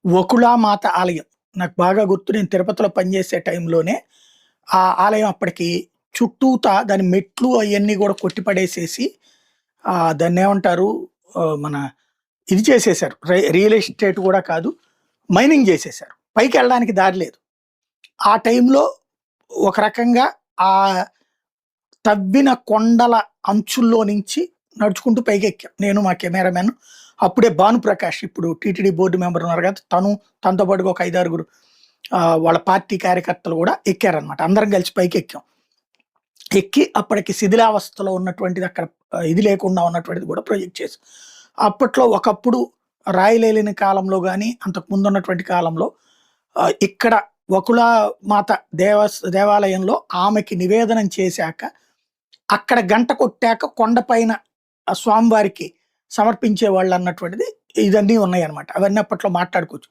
వకుళామాత ఆలయం. నాకు బాగా గుర్తు, నేను తిరుపతిలో పనిచేసే టైంలోనే ఆ ఆలయం అప్పటికి చుట్టూతా దాని మెట్లు అయన్నీ గూడా కొట్టి పడేసేసి దాన్నేమంటారు, మన ఇది చేసేశారు. రియల్ ఎస్టేట్ గూడా కాదు, మైనింగ్ జేసేశారు. పైకెళ్ళడానికి దారి లేదు. ఆ టైంలో ఒక రకంగా ఆ తవ్విన కొండల అంచుల్లో నుంచి నడుచుకుంటూ పైకెక్కాం. నేను, మా కెమెరామెన్. అప్పుడే భానుప్రకాష్, ఇప్పుడు టీటీడీ బోర్డ్ మెంబర్ ఉన్నారు కదా! తనతో పాటుగా ఒక 5, 6 వాళ్ళ పార్టీ కార్యకర్తలు గూడా ఎక్కారనమాట. అందరం కలిసి పైకెక్కాం. ఎక్కి అప్పటికి శిథిలావస్థలో ఉన్నటువంటిది అక్కడ ఇది లేకుండా ఉన్నటువంటిది గూడా ప్రొజెక్ట్ చేసాం. అప్పట్లో ఒకప్పుడు రాయలేలిన కాలంలో గాని, అంతకుముందు ఉన్నటువంటి కాలంలో ఇక్కడ వకుళామాత దేవాలయంలో ఆమెకి నివేదనం చేశాక, అక్కడ గంట కొట్టాక కొండపైన స్వామివారికి సమర్పించేవాళ్ళన్నటువంటిది ఇదన్నీ ఉన్నాయన్నమాట. అవన్నీ అప్పట్లో మాట్లాడుకోవచ్చు.